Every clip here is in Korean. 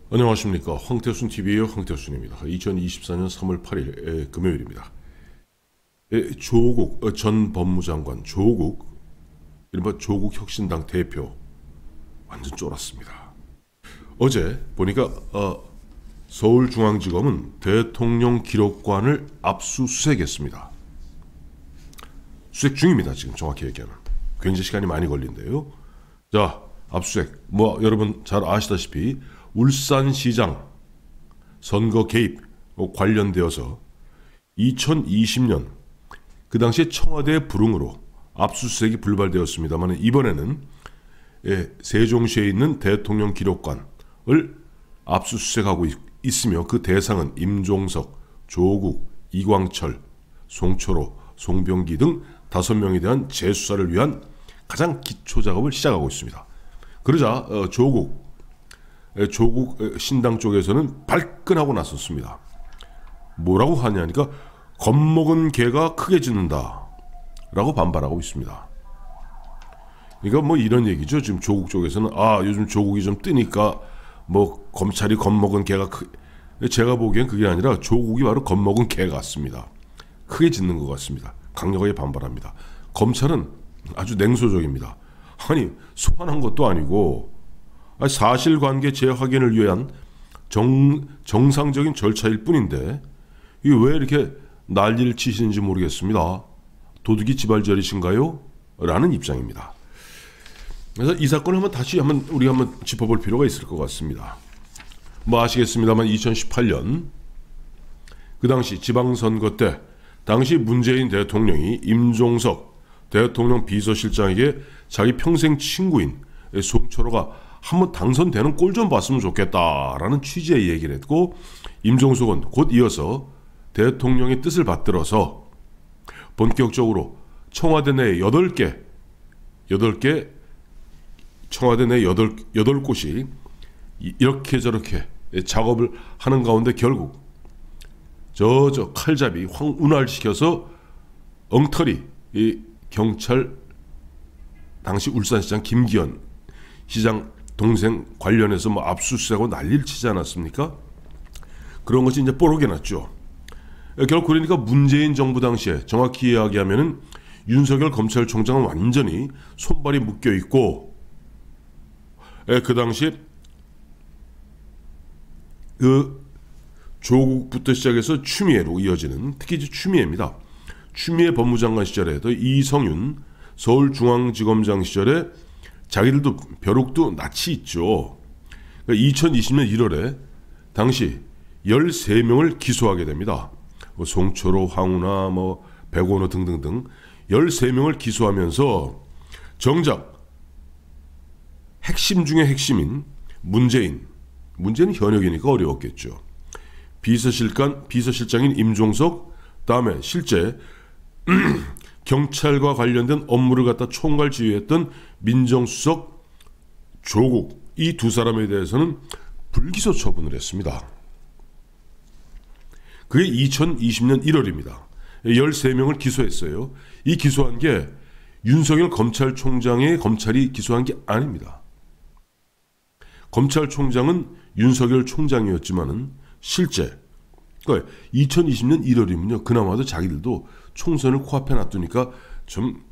안녕하십니까. 황태순TV의 황태순입니다. 2024년 3월 8일 금요일입니다. 조국 전 법무장관, 조국, 이른바 조국혁신당 대표 완전 쫄았습니다. 어제 보니까 서울중앙지검은 대통령 기록관을 압수수색했습니다. 수색 중입니다. 지금 정확히 얘기하면. 굉장히 시간이 많이 걸린대요. 자, 압수수색. 여러분 잘 아시다시피 울산시장 선거 개입 관련되어서 2020년 그 당시에 청와대 불응으로 압수수색이 불발되었습니다만, 이번에는 세종시에 있는 대통령 기록관을 압수수색하고 있으며, 그 대상은 임종석, 조국, 이광철, 송철호, 송병기 등 5명에 대한 재수사를 위한 가장 기초 작업을 시작하고 있습니다. 그러자 조국 신당 쪽에서는 발끈하고 나섰습니다. 뭐라고 하냐니까 겁먹은 개가 크게 짖는다 라고 반발하고 있습니다. 그러니까 이런 얘기죠. 지금 조국 쪽에서는 요즘 조국이 좀 뜨니까 검찰이 겁먹은 개가 제가 보기엔 그게 아니라 조국이 바로 겁먹은 개 같습니다. 크게 짖는 것 같습니다. 강력하게 반발합니다. 검찰은 아주 냉소적입니다. 아니, 소환한 것도 아니고 사실관계 재확인을 위한 정상적인 절차일 뿐인데 이게 왜 이렇게 난리를 치시는지 모르겠습니다. 도둑이 지발저리신가요? 라는 입장입니다. 그래서 이 사건을 우리가 한번 짚어볼 필요가 있을 것 같습니다. 아시겠습니다만 2018년 그 당시 지방선거 때 당시 문재인 대통령이 임종석 대통령 비서실장에게 자기 평생 친구인 송철호가 한번 당선되는 꼴 좀 봤으면 좋겠다라는 취지의 얘기를 했고, 임종석은 곧 이어서 대통령의 뜻을 받들어서 본격적으로 청와대 내 8개 청와대 내 8곳이 이렇게 저렇게 작업을 하는 가운데 결국 저 칼잡이 황운하시켜서 엉터리 경찰 당시 울산시장 김기현 시장 동생 관련해서 압수수색하고 난리를 치지 않았습니까? 그런 것이 이제 뽀록이 났죠. 결국 그러니까 문재인 정부 당시에 정확히 이야기하면은 윤석열 검찰총장은 완전히 손발이 묶여 있고, 그 당시 그 조국부터 시작해서 추미애로 이어지는, 특히 추미애입니다. 추미애 법무장관 시절에도 이성윤 서울중앙지검장 시절에 자기들도 벼룩도 낯이 있죠. 그러니까 2020년 1월에 당시 13명을 기소하게 됩니다. 송철호, 황운하, 백원호 등등등 13명을 기소하면서 정작 핵심 중에 핵심인 문재인은 현역이니까 어려웠겠죠. 비서실장인 임종석, 다음에 실제 경찰과 관련된 업무를 갖다 총괄 지휘했던 민정수석 조국, 이 두 사람에 대해서는 불기소 처분을 했습니다. 그게 2020년 1월입니다. 13명을 기소했어요. 이 기소한 게 윤석열 검찰총장의 검찰이 기소한 게 아닙니다. 검찰총장은 윤석열 총장이었지만은 실제 2020년 1월이면요, 그나마도 자기들도 총선을 코앞에 놔두니까 좀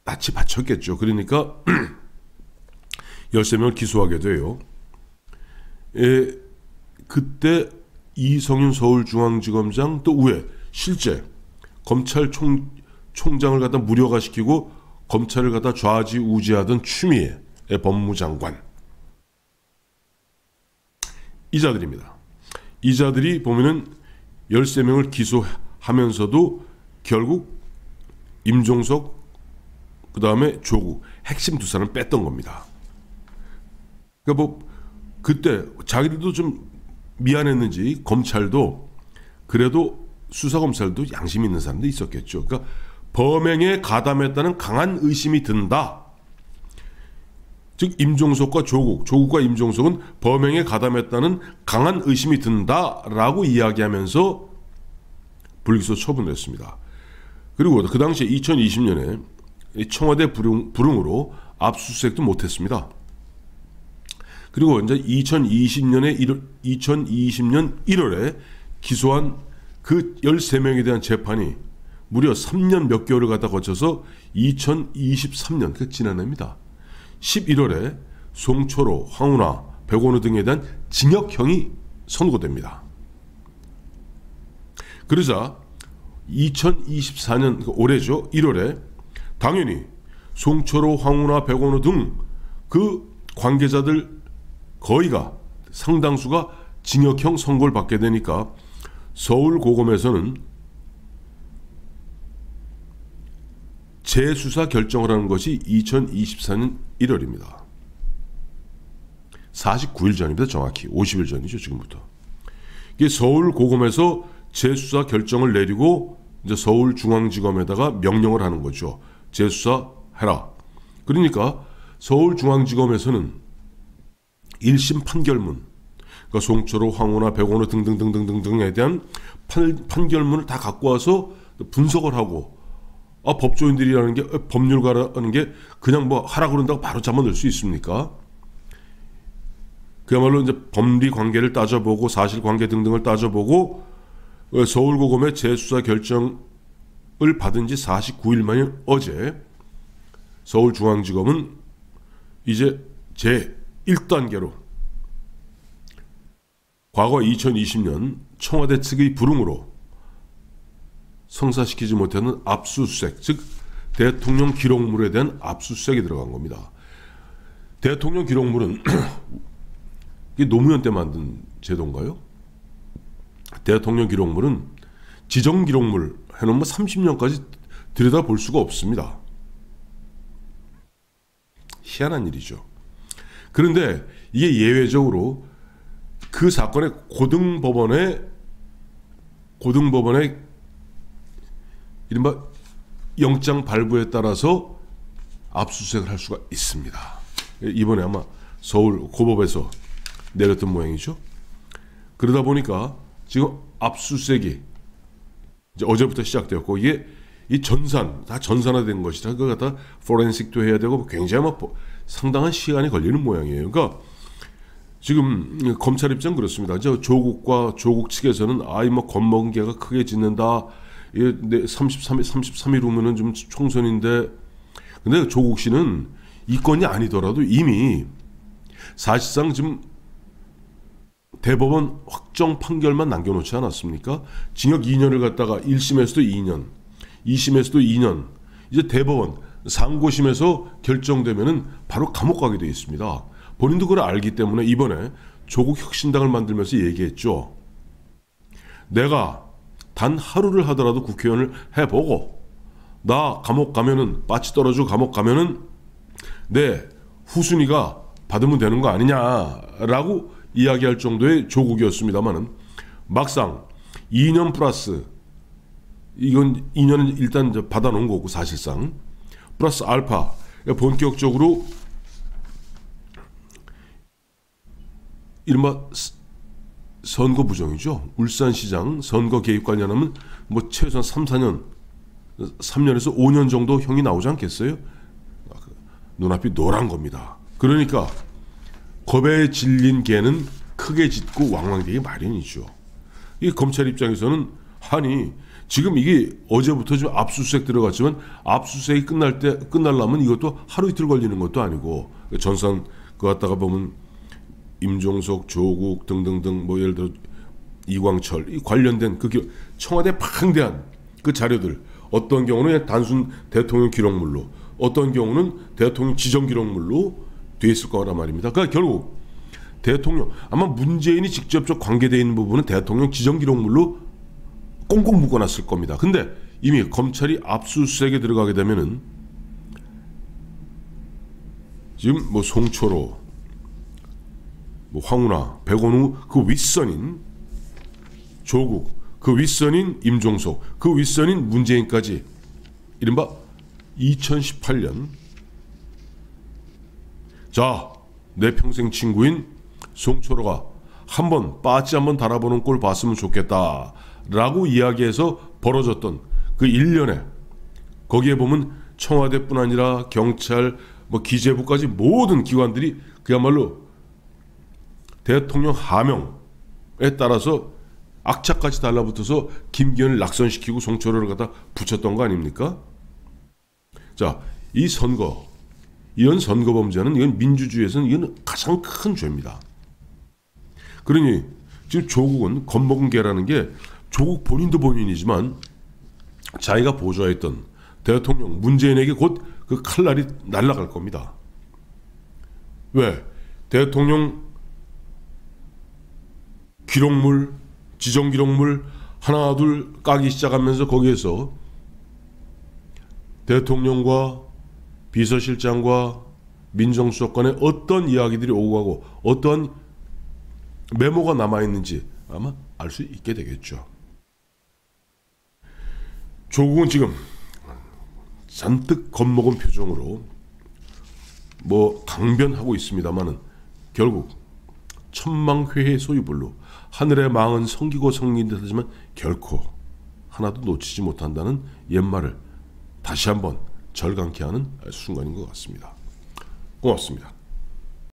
낯이 받쳤겠죠. 그러니까 13명을 기소하게 돼요. 그때 이성윤 서울중앙지검장, 또 위에 실제 검찰총장을 갖다 무력화시키고 검찰을 갖다 좌지우지하던 추미애 법무장관, 이자들입니다. 이자들이 보면은 13명을 기소하면서도 결국 임종석, 그 다음에 조국, 핵심 두 사람 뺐던 겁니다. 그러니까 그때 자기들도 좀 미안했는지 검찰도, 그래도 수사검찰도 양심 있는 사람도 있었겠죠. 그러니까 범행에 가담했다는 강한 의심이 든다. 즉 임종석과 조국과 임종석은 범행에 가담했다는 강한 의심이 든다라고 이야기하면서 불기소 처분을 했습니다. 그리고 그 당시에 2020년에 청와대 불응으로 압수수색도 못했습니다. 그리고 이제 2020년 1월에 기소한 그 13명에 대한 재판이 무려 3년 몇 개월을 갖다 거쳐서 2023년, 그 지난해입니다. 11월에 송초로, 황운하, 백원우 등에 대한 징역형이 선고됩니다. 그러자 2024년 올해죠. 1월에 당연히 송초로, 황운하, 백원우 등 그 관계자들 거의가 상당수가 징역형 선고를 받게 되니까 서울고검에서는 재수사 결정을 하는 것이 2024년 1월입니다. 49일 전입니다. 정확히 50일 전이죠. 지금부터. 이게 서울고검에서 재수사 결정을 내리고 이제 서울중앙지검에다가 명령을 하는 거죠. 재수사해라. 그러니까 서울중앙지검에서는 1심 판결문, 그러니까 송초로, 황운하, 백원우 등등등등등등에 대한 판결문을 다 갖고 와서 분석을 하고, 법조인들이라는 게, 법률가라는 게 그냥 뭐 하라 그런다고 바로 잡아낼 수 있습니까? 그야말로 이제 법리 관계를 따져보고 사실관계 등등을 따져보고 서울고검의 재수사 결정을 받은 지 49일 만인 어제 서울중앙지검은 이제 제1단계로 과거 2020년 청와대 측의 불응으로 성사시키지 못하는 압수수색, 즉 대통령 기록물에 대한 압수수색이 들어간 겁니다. 대통령 기록물은 이게 노무현 때 만든 제도인가요? 대통령 기록물은 지정 기록물 해놓으면 30년까지 들여다볼 수가 없습니다. 희한한 일이죠. 그런데 이게 예외적으로 그 사건의 고등법원의 이른바 영장 발부에 따라서 압수수색을 할 수가 있습니다. 이번에 아마 서울 고법에서 내렸던 모양이죠. 그러다 보니까 지금 압수수색이 이제 어제부터 시작되었고, 이게 이 다 전산화된 것이라 그걸 갖다 포렌식도 해야 되고 굉장히 상당한 시간이 걸리는 모양이에요. 그러니까 지금 검찰 입장 그렇습니다. 조국 측에서는 겁먹은 개가 크게 짖는다. 33일 후면은 좀 총선인데, 근데 조국 씨는 이 건이 아니더라도 이미 사실상 지금 대법원 확정 판결만 남겨놓지 않았습니까? 징역 2년을 갖다가 1심에서도 2년, 2심에서도 2년, 이제 대법원 상고심에서 결정되면은 바로 감옥 가게 되어 있습니다. 본인도 그걸 알기 때문에 이번에 조국 혁신당을 만들면서 얘기했죠. 내가 단 하루를 하더라도 국회의원을 해보고 나 감옥 가면은 빠치 떨어지고 감옥 가면은 내 후순위가 받으면 되는 거 아니냐라고 이야기할 정도의 조국이었습니다만은 막상 2년 플러스, 이건 2년은 일단 받아놓은 거고 사실상 플러스 알파, 본격적으로 이른바 선거 부정이죠. 울산시장 선거 개입 관련하면 뭐 최소한 3년에서 5년 정도 형이 나오지 않겠어요? 눈앞이 노란 겁니다. 그러니까 겁에 질린 개는 크게 짖고 왕왕대기 마련이죠. 이 검찰 입장에서는 지금 이게 어제부터 좀 압수수색 들어갔지만 압수수색이 끝날라면 이것도 하루 이틀 걸리는 것도 아니고, 전산 그거 갖다가 보면 임종석, 조국 등등등 뭐 예를 들어 이광철 이 관련된 그 청와대 방대한 그 자료들, 어떤 경우는 단순 대통령 기록물로, 어떤 경우는 대통령 지정 기록물로 돼 있을 거란 말입니다. 그러니까 결국 대통령, 아마 문재인이 직접적 관계되어 있는 부분은 대통령 지정 기록물로 꽁꽁 묶어놨을 겁니다. 근데 이미 검찰이 압수수색에 들어가게 되면은 지금 뭐 송초로, 뭐 황운하, 백원우 그 윗선인 조국, 그 윗선인 임종석, 그 윗선인 문재인까지 이른바 2018년 내 평생 친구인 송초로가 빠찌 한번 달아보는 꼴 봤으면 좋겠다 라고 이야기해서 벌어졌던 그 1년에 거기에 보면 청와대뿐 아니라 경찰, 뭐 기재부까지 모든 기관들이 그야말로 대통령 하명에 따라서 악착같이 달라붙어서 김기현을 낙선시키고 송철호를 갖다 붙였던 거 아닙니까? 자, 이 선거, 이런 선거 범죄는 이건 민주주의에서는 이건 가장 큰 죄입니다. 그러니 지금 조국은 겁먹은 개라는 게 조국 본인도 본인이지만 자기가 보좌했던 대통령 문재인에게 곧 그 칼날이 날아갈 겁니다. 왜? 대통령 기록물, 지정기록물 하나 둘 까기 시작하면서 거기에서 대통령과 비서실장과 민정수석 간에 어떤 이야기들이 오고 가고 어떤 메모가 남아있는지 아마 알 수 있게 되겠죠. 조국은 지금 잔뜩 겁먹은 표정으로 뭐 강변하고 있습니다만은 결국 천망회의 소유불로 하늘의 망은 성기고 성긴 듯하지만 결코 하나도 놓치지 못한다는 옛말을 다시 한번 절감케 하는 순간인 것 같습니다. 고맙습니다.